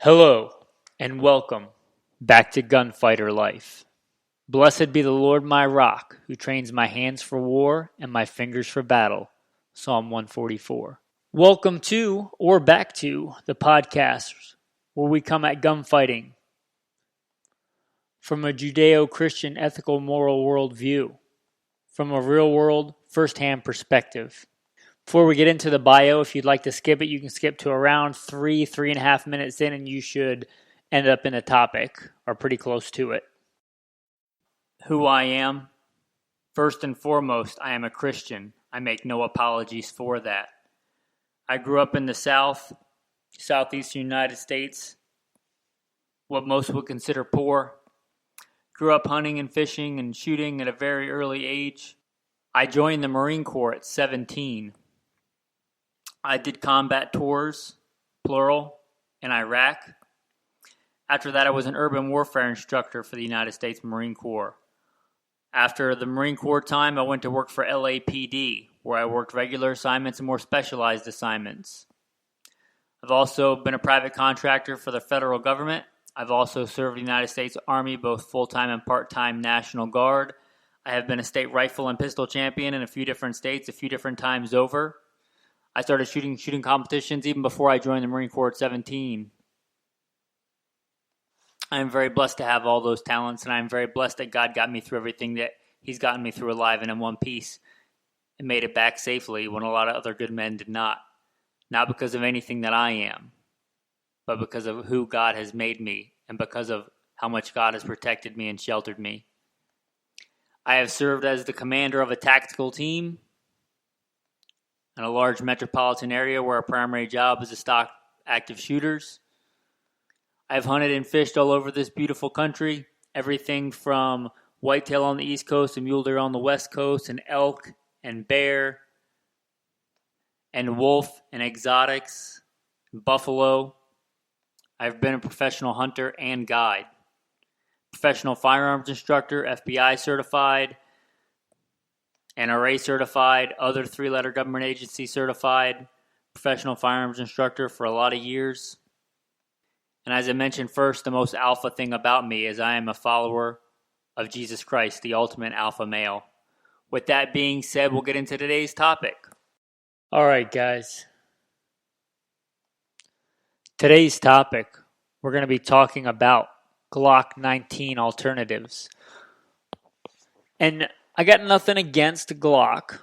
Hello, and welcome back to Gunfighter Life. Blessed be the Lord my rock, who trains my hands for war and my fingers for battle. Psalm 144. Welcome to, or back to, the podcast where we come at gunfighting from a Judeo-Christian ethical moral worldview, from a real-world, first-hand perspective. Before we get into the bio, if you'd like to skip it, you can skip to around 3.5 minutes in, and you should end up in a topic, or pretty close to it. Who I am? First and foremost, I am a Christian. I make no apologies for that. I grew up in the southeastern United States, what most would consider poor. Grew up hunting and fishing and shooting at a very early age. I joined the Marine Corps at 17. I did combat tours, plural, in Iraq. After that, I was an urban warfare instructor for the United States Marine Corps. After the Marine Corps time, I went to work for LAPD, where I worked regular assignments and more specialized assignments. I've also been a private contractor for the federal government. I've also served the United States Army, both full-time and part-time National Guard. I have been a state rifle and pistol champion in a few different states, a few different times over. I started shooting competitions even before I joined the Marine Corps at 17. I am very blessed to have all those talents, and I am very blessed that God got me through everything that He's gotten me through alive and in one piece and made it back safely when a lot of other good men did not. Not because of anything that I am, but because of who God has made me and because of how much God has protected me and sheltered me. I have served as the commander of a tactical team in a large metropolitan area where our primary job is to stock active shooters. I've hunted and fished all over this beautiful country, everything from whitetail on the East Coast and mule deer on the West Coast, and elk and bear and wolf and exotics, and buffalo. I've been a professional hunter and guide, professional firearms instructor, FBI certified, NRA certified, other three-letter government agency certified, professional firearms instructor for a lot of years. And as I mentioned first, the most alpha thing about me is I am a follower of Jesus Christ, the ultimate alpha male. With that being said, we'll get into today's topic. All right, guys. Today's topic, we're going to be talking about Glock 19 alternatives. And I got nothing against Glock.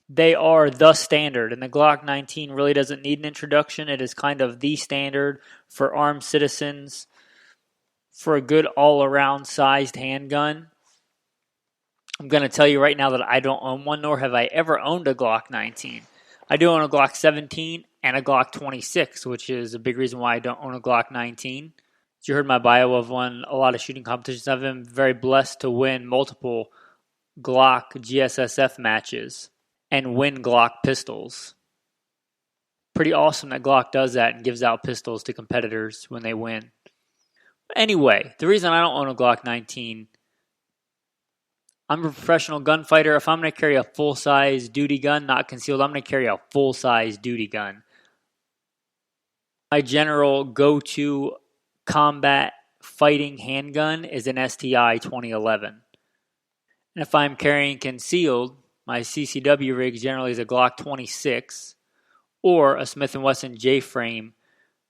They are the standard, and the Glock 19 really doesn't need an introduction. It is kind of the standard for armed citizens for a good all-around sized handgun. I'm going to tell you right now that I don't own one, nor have I ever owned a Glock 19. I do own a Glock 17 and a Glock 26, which is a big reason why I don't own a Glock 19. As you heard my bio, I've won a lot of shooting competitions. I've been very blessed to win multiple Glock GSSF matches and win Glock pistols. Pretty awesome that Glock does that and gives out pistols to competitors when they win. Anyway, the reason I don't own a Glock 19, I'm a professional gunfighter. If I'm going to carry a full-size duty gun, not concealed, I'm going to carry a full-size duty gun. My general go-to combat fighting handgun is an STI 2011. And if I'm carrying concealed, my CCW rig generally is a Glock 26 or a Smith & Wesson J-frame.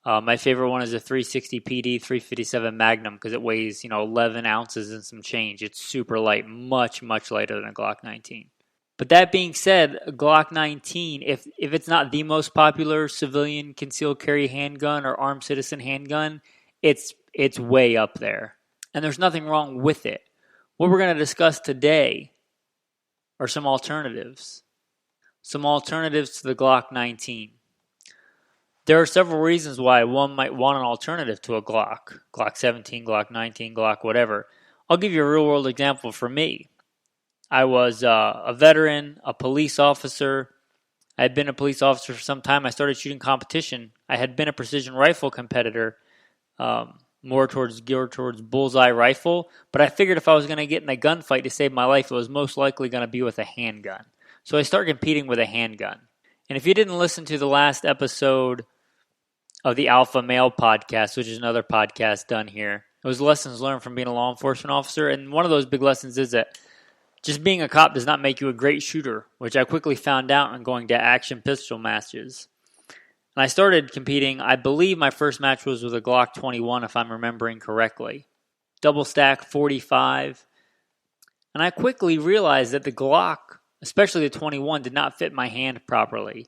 My favorite one is a 360 PD 357 Magnum because it weighs, 11 ounces and some change. It's super light, much, much lighter than a Glock 19. But that being said, a Glock 19, if it's not the most popular civilian concealed carry handgun or armed citizen handgun, it's way up there. And there's nothing wrong with it. What we're going to discuss today are some alternatives. Some alternatives to the Glock 19. There are several reasons why one might want an alternative to a Glock. Glock 17, Glock 19, Glock whatever. I'll give you a real-world example for me. I was a veteran, a police officer. I had been a police officer for some time. I started shooting competition. I had been a precision rifle competitor, more geared towards bullseye rifle. But I figured if I was going to get in a gunfight to save my life, it was most likely going to be with a handgun. So I started competing with a handgun. And if you didn't listen to the last episode of the Alpha Male podcast, which is another podcast done here. It was lessons learned from being a law enforcement officer, and one of those big lessons is that just being a cop does not make you a great shooter, which I quickly found out in going to action pistol matches. And I started competing, I believe my first match was with a Glock 21, if I'm remembering correctly. Double stack 45. And I quickly realized that the Glock, especially the 21, did not fit my hand properly.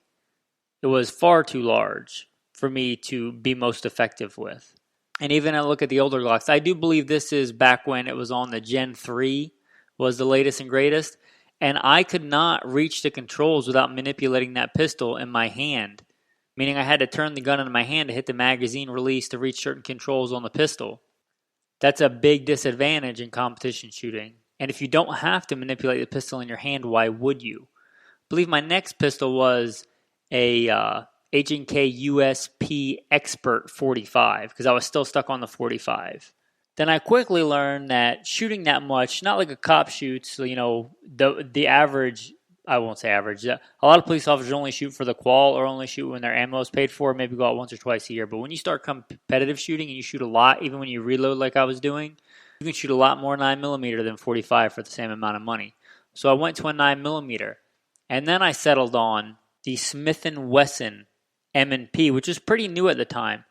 It was far too large for me to be most effective with. And even I look at the older Glocks, I do believe this is back when it was on the Gen 3, was the latest and greatest. And I could not reach the controls without manipulating that pistol in my hand. Meaning I had to turn the gun into my hand to hit the magazine release to reach certain controls on the pistol. That's a big disadvantage in competition shooting. And if you don't have to manipulate the pistol in your hand, why would you? I believe my next pistol was a H&K USP Expert 45 because I was still stuck on the 45. Then I quickly learned that shooting that much, not like a cop shoots, the average, I won't say average. A lot of police officers only shoot for the qual or only shoot when their ammo is paid for, maybe go out once or twice a year. But when you start competitive shooting and you shoot a lot, even when you reload like I was doing, you can shoot a lot more 9mm than 45 for the same amount of money. So I went to a 9mm. And then I settled on the Smith & Wesson M&P, which was pretty new at the time.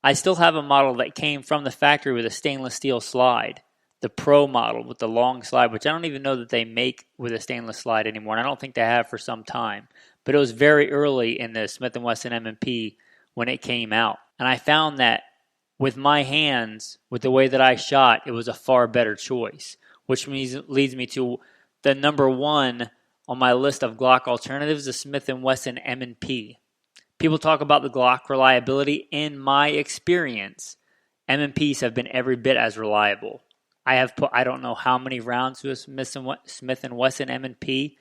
I still have a model that came from the factory with a stainless steel slide. The Pro model with the long slide, which I don't even know that they make with a stainless slide anymore, and I don't think they have for some time. But it was very early in the Smith & Wesson M&P when it came out. And I found that with my hands, with the way that I shot, it was a far better choice, which leads me to the number one on my list of Glock alternatives, the Smith & Wesson M&P. People talk about the Glock reliability. In my experience, M&Ps have been every bit as reliable. I have put I don't know how many rounds to a Smith & Wesson M&P.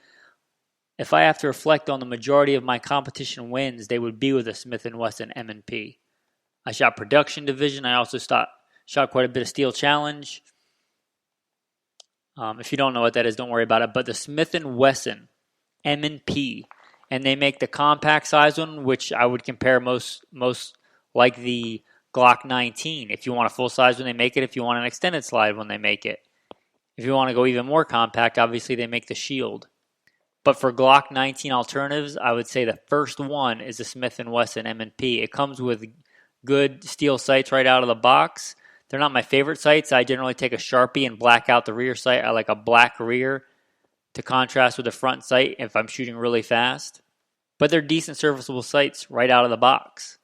If I have to reflect on the majority of my competition wins, they would be with a Smith & Wesson M&P. I shot production division. I also shot quite a bit of steel challenge. If you don't know what that is, don't worry about it. But the Smith & Wesson M&P, and they make the compact size one, which I would compare most like the Glock 19. If you want a full size one, they make it. If you want an extended slide one, they make it. If you want to go even more compact, obviously they make the Shield. But for Glock 19 alternatives, I would say the first one is the Smith & Wesson M&P. It comes with good steel sights right out of the box. They're not my favorite sights. I generally take a Sharpie and black out the rear sight. I like a black rear to contrast with the front sight if I'm shooting really fast. But they're decent serviceable sights right out of the box.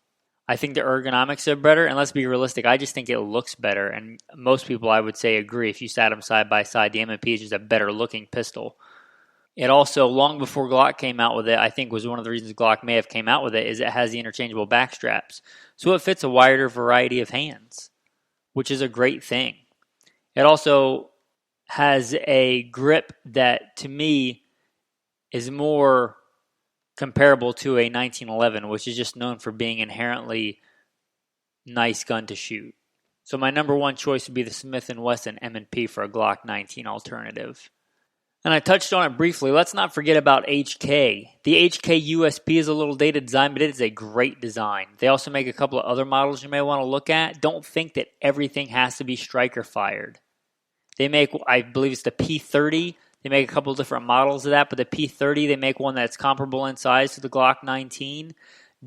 I think the ergonomics are better, and let's be realistic, I just think it looks better, and most people I would say agree. If you sat them side by side, the M&P is just a better looking pistol. It also, long before Glock came out with it, I think was one of the reasons Glock may have came out with it, is it has the interchangeable back straps. So it fits a wider variety of hands, which is a great thing. It also has a grip that, to me, is more comparable to a 1911, which is just known for being inherently nice gun to shoot. So my number one choice would be the Smith & Wesson M&P for a Glock 19 alternative. And I touched on it briefly. Let's not forget about HK. The HK USP is a little dated design, but it is a great design. They also make a couple of other models you may want to look at. Don't think that everything has to be striker fired. They make, I believe it's the P30. They make a couple of different models of that, but the P30, they make one that's comparable in size to the Glock 19.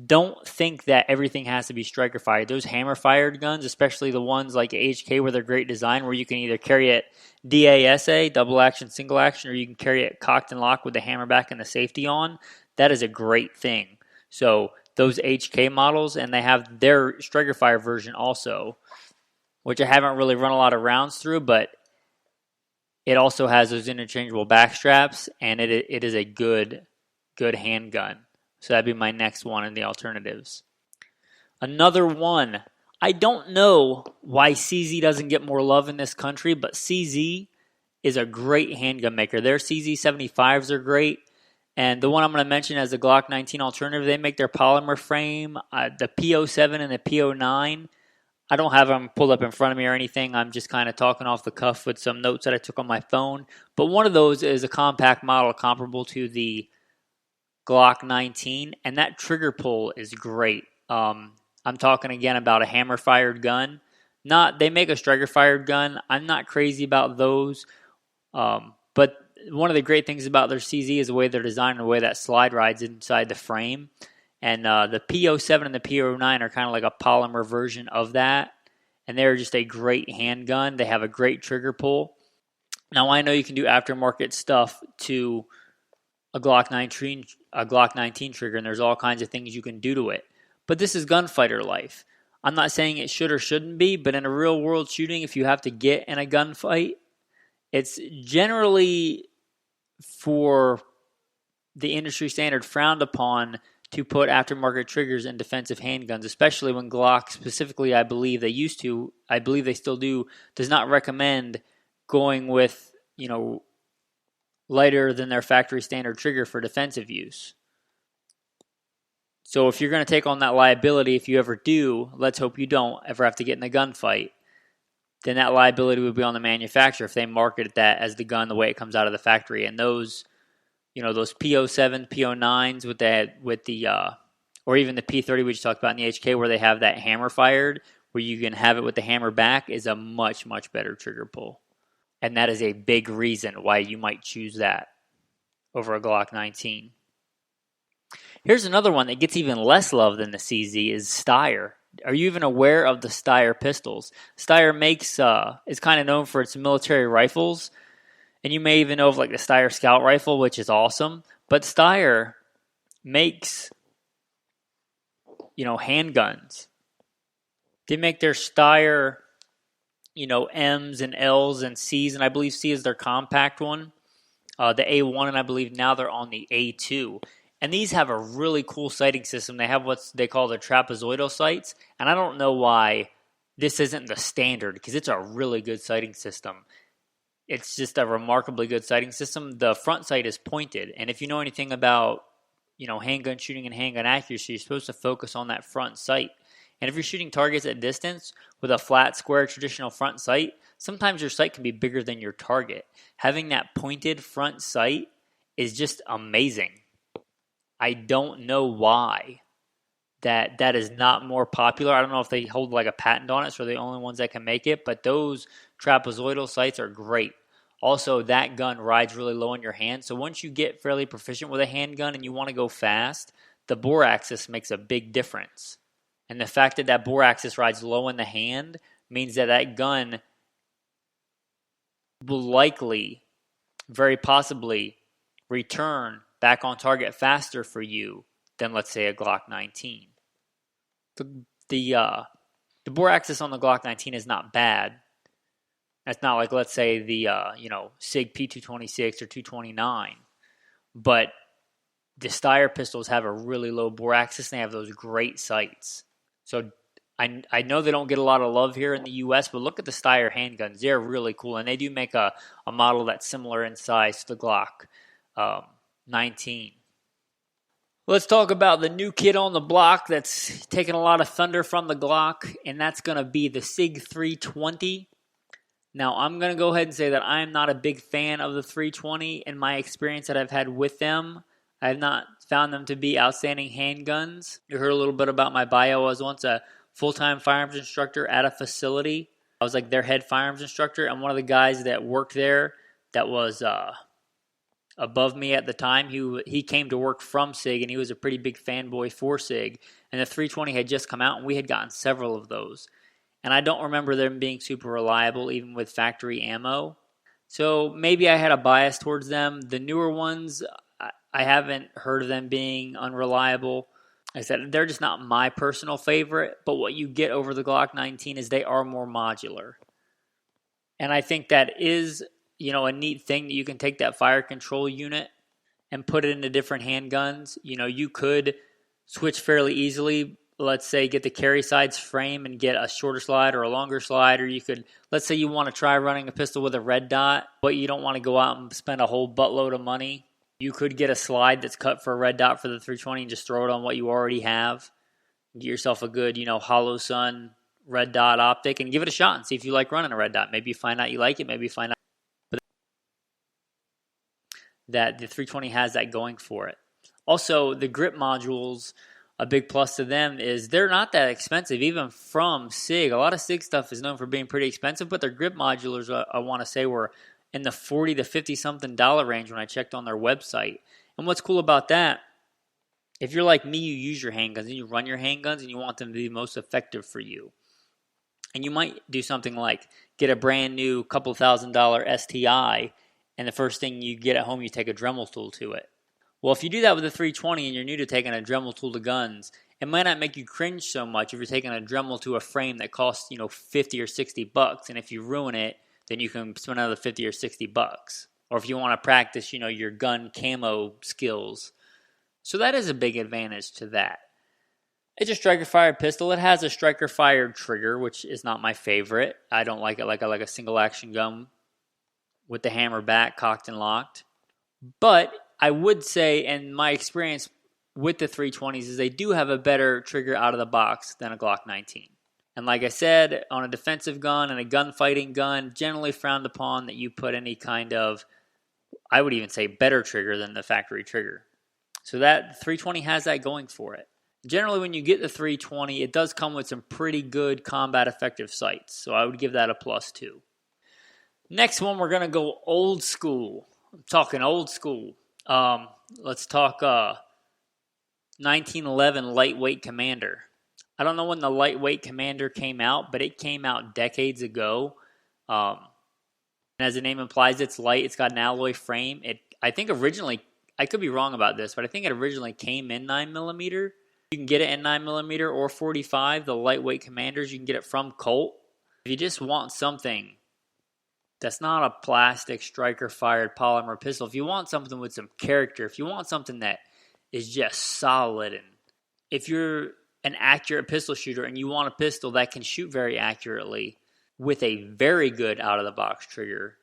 Don't think that everything has to be striker fired. Those hammer fired guns, especially the ones like HK where they're great design, where you can either carry it DASA, double action, single action, or you can carry it cocked and locked with the hammer back and the safety on. That is a great thing. So those HK models, and they have their striker fire version also, which I haven't really run a lot of rounds through, but it also has those interchangeable back straps, and it is a good handgun. So that'd be my next one in the alternatives. Another one. I don't know why CZ doesn't get more love in this country, but CZ is a great handgun maker. Their CZ75s are great. And the one I'm going to mention as the Glock 19 alternative, they make their polymer frame, the P07 and the P09. I don't have them pulled up in front of me or anything. I'm just kind of talking off the cuff with some notes that I took on my phone. But one of those is a compact model comparable to the Glock 19, and that trigger pull is great. I'm talking again about a hammer-fired gun. They make a striker-fired gun. I'm not crazy about those. But one of the great things about their CZ is the way they're designed and the way that slide rides inside the frame. And the P07 and the P09 are kind of like a polymer version of that. And they're just a great handgun. They have a great trigger pull. Now, I know you can do aftermarket stuff to a Glock 19 trigger, and there's all kinds of things you can do to it. But this is gunfighter life. I'm not saying it should or shouldn't be, but in a real world shooting, if you have to get in a gunfight, it's generally for the industry standard frowned upon to put aftermarket triggers in defensive handguns, especially when Glock specifically, I believe they still do, does not recommend going with, lighter than their factory standard trigger for defensive use. So if you're going to take on that liability, if you ever do, let's hope you don't ever have to get in a gunfight, then that liability would be on the manufacturer if they market that as the gun the way it comes out of the factory. And those P07s, P09s or even the P30 we just talked about in the HK where they have that hammer fired, where you can have it with the hammer back, is a much, much better trigger pull. And that is a big reason why you might choose that over a Glock 19. Here's another one that gets even less love than the CZ is Steyr. Are you even aware of the Steyr pistols? Steyr is kind of known for its military rifles. And you may even know of like the Steyr Scout rifle, which is awesome. But Steyr makes, handguns. They make their Steyr, M's and L's and C's, and I believe C is their compact one. The A1, and I believe now they're on the A2. And these have a really cool sighting system. They have what they call the trapezoidal sights, and I don't know why this isn't the standard, because it's a really good sighting system. It's just a remarkably good sighting system. The front sight is pointed, and if you know anything about, handgun shooting and handgun accuracy, you're supposed to focus on that front sight. And if you're shooting targets at distance with a flat, square, traditional front sight, sometimes your sight can be bigger than your target. Having that pointed front sight is just amazing. I don't know why that is not more popular. I don't know if they hold like a patent on it, so they're the only ones that can make it, but those trapezoidal sights are great. Also, that gun rides really low in your hand, so once you get fairly proficient with a handgun and you want to go fast, the bore axis makes a big difference. And the fact that bore axis rides low in the hand means that gun will likely, very possibly, return back on target faster for you than, let's say, a Glock 19. The bore axis on the Glock 19 is not bad. It's not like, let's say, the SIG P226 or 229. But the Steyr pistols have a really low bore axis, and they have those great sights. So I know they don't get a lot of love here in the U.S., but look at the Steyr handguns. They're really cool, and they do make a model that's similar in size to the Glock 19. Let's talk about the new kid on the block that's taking a lot of thunder from the Glock, and that's going to be the SIG 320. Now, I'm going to go ahead and say that I am not a big fan of the 320 in my experience that I've had with them. I have not found them to be outstanding handguns. You heard a little bit about my bio. I was once a full-time firearms instructor at a facility. I was like their head firearms instructor, and one of the guys that worked there that was above me at the time, he came to work from SIG, and he was a pretty big fanboy for SIG. And the 320 had just come out, and we had gotten several of those. And I don't remember them being super reliable, even with factory ammo. So maybe I had a bias towards them. The newer ones, I haven't heard of them being unreliable. Like I said, they're just not my personal favorite, but what you get over the Glock 19 is they are more modular. And I think that is, a neat thing that you can take that fire control unit and put it into different handguns. You could switch fairly easily. Let's say get the carry sides frame and get a shorter slide or a longer slide, or you could, let's say you want to try running a pistol with a red dot, but you don't want to go out and spend a whole buttload of money. You could get a slide that's cut for a red dot for the 320 and just throw it on what you already have. Get yourself a good, Hollow Sun red dot optic and give it a shot and see if you like running a red dot. Maybe you find out you like it. Maybe you find out that the 320 has that going for it. Also, the grip modules, a big plus to them is they're not that expensive, even from SIG. A lot of SIG stuff is known for being pretty expensive, but their grip modulars, I want to say, were in the $40 to $50-something range when I checked on their website. And what's cool about that, if you're like me, you use your handguns and you run your handguns and you want them to be most effective for you. And you might do something like get a brand new couple $1,000 STI, and the first thing you get at home, you take a Dremel tool to it. Well, if you do that with a 320 and you're new to taking a Dremel tool to guns, it might not make you cringe so much if you're taking a Dremel to a frame that costs, $50 or $60. And if you ruin it, then you can spend another $50 or $60. Or if you want to practice, your gun camo skills. So that is a big advantage to that. It's a striker-fired pistol. It has a striker-fired trigger, which is not my favorite. I don't like it like a single-action gun with the hammer back, cocked and locked. But I would say, in my experience with the 320s, is they do have a better trigger out of the box than a Glock 19. And like I said, on a defensive gun and a gunfighting gun, generally frowned upon that you put any kind of, I would even say, better trigger than the factory trigger. So that 320 has that going for it. Generally, when you get the 320, it does come with some pretty good combat effective sights. So I would give that a plus too. Next one, we're going to go old school. I'm talking old school. Let's talk 1911 Lightweight Commander. I don't know when the Lightweight Commander came out, but it came out decades ago. And as the name implies, it's light. It's got an alloy frame. I think originally, I could be wrong about this, but I think it originally came in 9mm. You can get it in 9mm or 45. The Lightweight Commanders, you can get it from Colt. If you just want something that's not a plastic striker-fired polymer pistol, if you want something with some character, if you want something that is just solid, and if you're an accurate pistol shooter and you want a pistol that can shoot very accurately with a very good out-of-the-box trigger,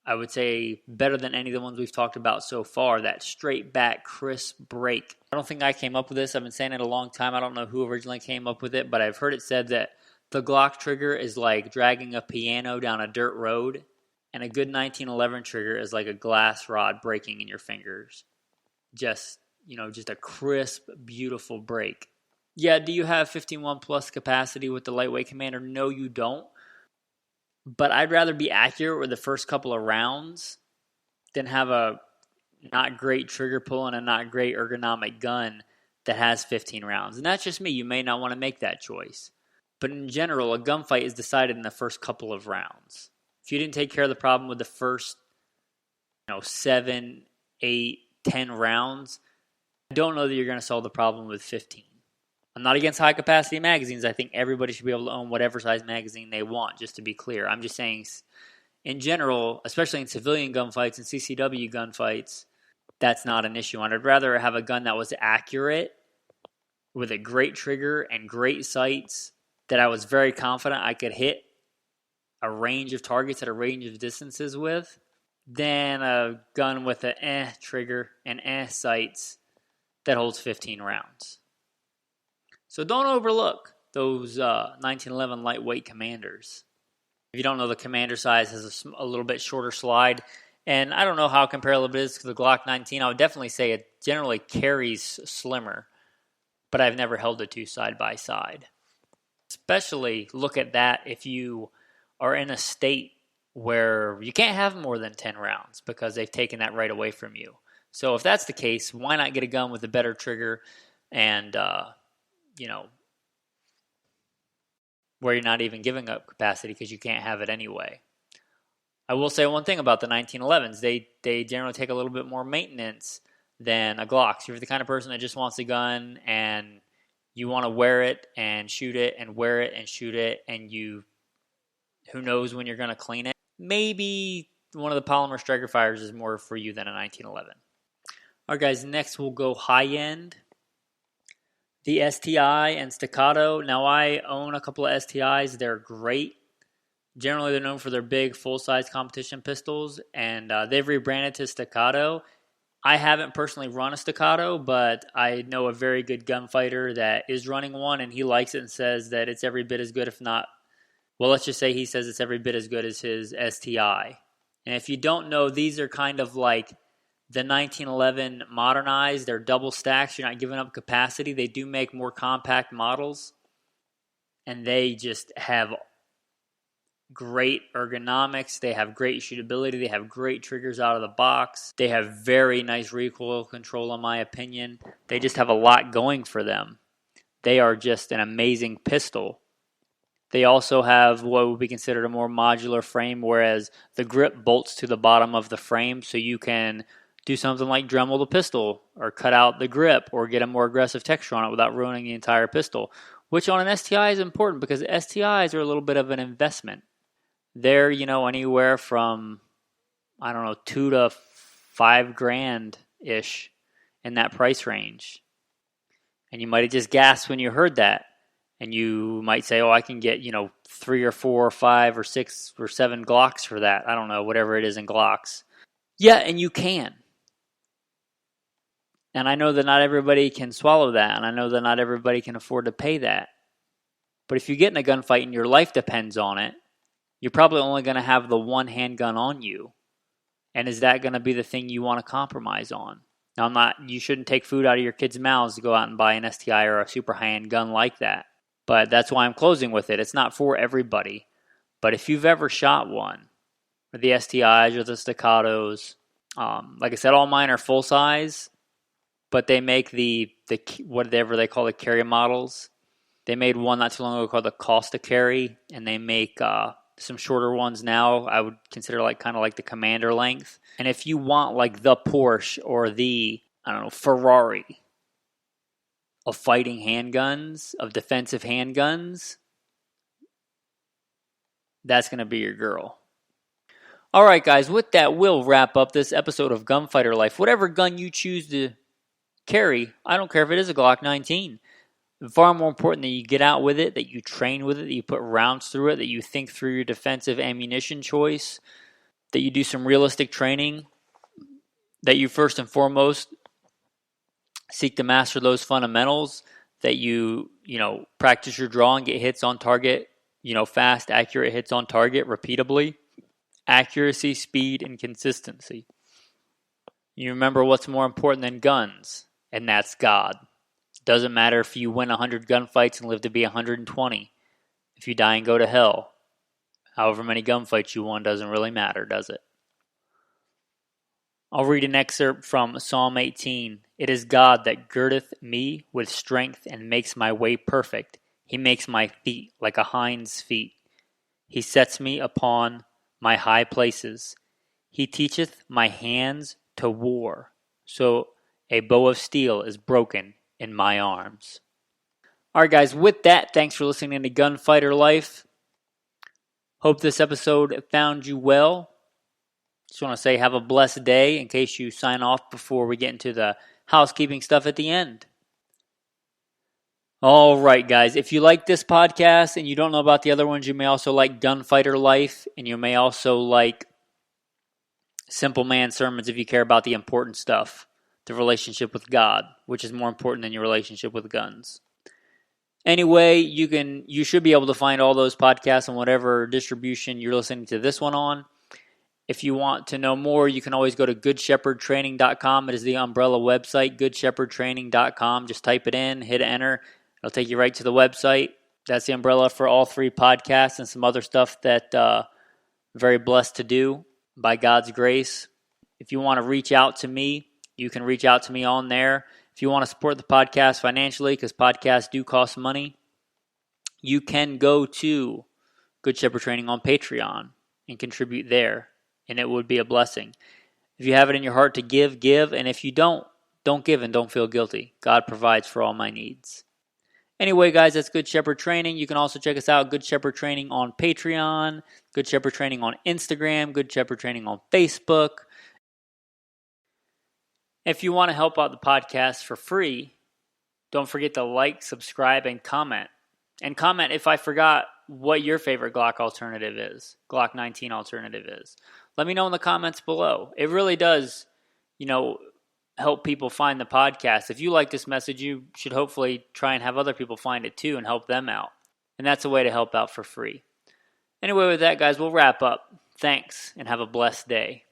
I would say better than any of the ones we've talked about so far, that straight back, crisp break. I don't think I came up with this. I've been saying it a long time. I don't know who originally came up with it, but I've heard it said that the Glock trigger is like dragging a piano down a dirt road, and a good 1911 trigger is like a glass rod breaking in your fingers. Just a crisp, beautiful break. Yeah, do you have 15-1 plus capacity with the Lightweight Commander? No, you don't. But I'd rather be accurate with the first couple of rounds than have a not great trigger pull and a not great ergonomic gun that has 15 rounds. And that's just me. You may not want to make that choice. But in general, a gunfight is decided in the first couple of rounds. If you didn't take care of the problem with the first 7, 8, 10 rounds, I don't know that you're going to solve the problem with 15. I'm not against high-capacity magazines. I think everybody should be able to own whatever size magazine they want, just to be clear. I'm just saying, in general, especially in civilian gunfights and CCW gunfights, that's not an issue. And I'd rather have a gun that was accurate with a great trigger and great sights that I was very confident I could hit a range of targets at a range of distances with than a gun with an trigger and sights that holds 15 rounds. So don't overlook those 1911 Lightweight Commanders. If you don't know, the Commander size has a little bit shorter slide. And I don't know how comparable it is to the Glock 19. I would definitely say it generally carries slimmer. But I've never held the two side by side. Especially look at that if you are in a state where you can't have more than 10 rounds because they've taken that right away from you. So if that's the case, why not get a gun with a better trigger and where you're not even giving up capacity because you can't have it anyway. I will say one thing about the 1911s. They generally take a little bit more maintenance than a Glock. So if you're the kind of person that just wants a gun and you want to wear it and shoot it and wear it and shoot it, and who knows when you're going to clean it, maybe one of the polymer striker fires is more for you than a 1911. All right, guys, next we'll go high-end. The STI and Staccato. Now, I own a couple of STIs. They're great. Generally, they're known for their big, full-size competition pistols, and they've rebranded to Staccato. I haven't personally run a Staccato, but I know a very good gunfighter that is running one, and he likes it and says that it's every bit as good, if not, well, let's just say he says it's every bit as good as his STI. And if you don't know, these are kind of like the 1911 modernized. They're double stacks. You're not giving up capacity. They do make more compact models, and they just have great ergonomics. They have great shootability. They have great triggers out of the box. They have very nice recoil control, in my opinion. They just have a lot going for them. They are just an amazing pistol. They also have what would be considered a more modular frame, whereas the grip bolts to the bottom of the frame, so you can do something like Dremel the pistol or cut out the grip or get a more aggressive texture on it without ruining the entire pistol, which on an STI is important because STIs are a little bit of an investment. They're, anywhere from, $2 to $5 grand-ish in that price range. And you might have just gasped when you heard that. And you might say, I can get, 3 or 4 or 5 or 6 or 7 Glocks for that. I don't know, whatever it is in Glocks. Yeah, and you can. And I know that not everybody can swallow that. And I know that not everybody can afford to pay that. But if you get in a gunfight and your life depends on it, you're probably only going to have the one handgun on you. And is that going to be the thing you want to compromise on? Now, you shouldn't take food out of your kids' mouths to go out and buy an STI or a super high-end gun like that. But that's why I'm closing with it. It's not for everybody. But if you've ever shot one, or the STIs or the staccatos, like I said, all mine are full size, but they make the whatever they call the carry models. They made one not too long ago called the Costa Carry, and they make some shorter ones now. I would consider kind of like the Commander length. And if you want like the Porsche or the, Ferrari of fighting handguns, of defensive handguns, that's going to be your girl. All right, guys, with that, we'll wrap up this episode of Gunfighter Life. Whatever gun you choose to carry, I don't care if it is a Glock 19. Far more important that you get out with it, that you train with it, that you put rounds through it, that you think through your defensive ammunition choice, that you do some realistic training, that you first and foremost seek to master those fundamentals, that you practice your draw and get hits on target, fast, accurate hits on target repeatably. Accuracy, speed, and consistency. You remember what's more important than guns, and that's God. It doesn't matter if you win 100 gunfights and live to be 120. If you die and go to hell, however many gunfights you won doesn't really matter, does it? I'll read an excerpt from Psalm 18. It is God that girdeth me with strength and makes my way perfect. He makes my feet like a hind's feet. He sets me upon my high places. He teacheth my hands to war, so a bow of steel is broken in my arms. All right, guys, with that, thanks for listening to Gunfighter Life. Hope this episode found you well. Just want to say have a blessed day in case you sign off before we get into the housekeeping stuff at the end. All right, guys, if you like this podcast and you don't know about the other ones, you may also like Gunfighter Life, and you may also like Simple Man Sermons if you care about the important stuff, the relationship with God, which is more important than your relationship with guns. Anyway, you should be able to find all those podcasts on whatever distribution you're listening to this one on. If you want to know more, you can always go to goodshepherdtraining.com. It is the umbrella website, goodshepherdtraining.com. Just type it in, hit enter. It'll take you right to the website. That's the umbrella for all 3 podcasts and some other stuff that I'm very blessed to do by God's grace. If you want to reach out to me, you can reach out to me on there. If you want to support the podcast financially, because podcasts do cost money, you can go to Good Shepherd Training on Patreon and contribute there, and it would be a blessing. If you have it in your heart to give, give, and if you don't give and don't feel guilty. God provides for all my needs. Anyway, guys, that's Good Shepherd Training. You can also check us out, Good Shepherd Training on Patreon, Good Shepherd Training on Instagram, Good Shepherd Training on Facebook. If you want to help out the podcast for free, don't forget to like, subscribe, and comment. And comment if I forgot what your favorite Glock alternative is, Glock 19 alternative is. Let me know in the comments below. It really does, help people find the podcast. If you like this message, you should hopefully try and have other people find it too and help them out. And that's a way to help out for free. Anyway, with that, guys, we'll wrap up. Thanks, and have a blessed day.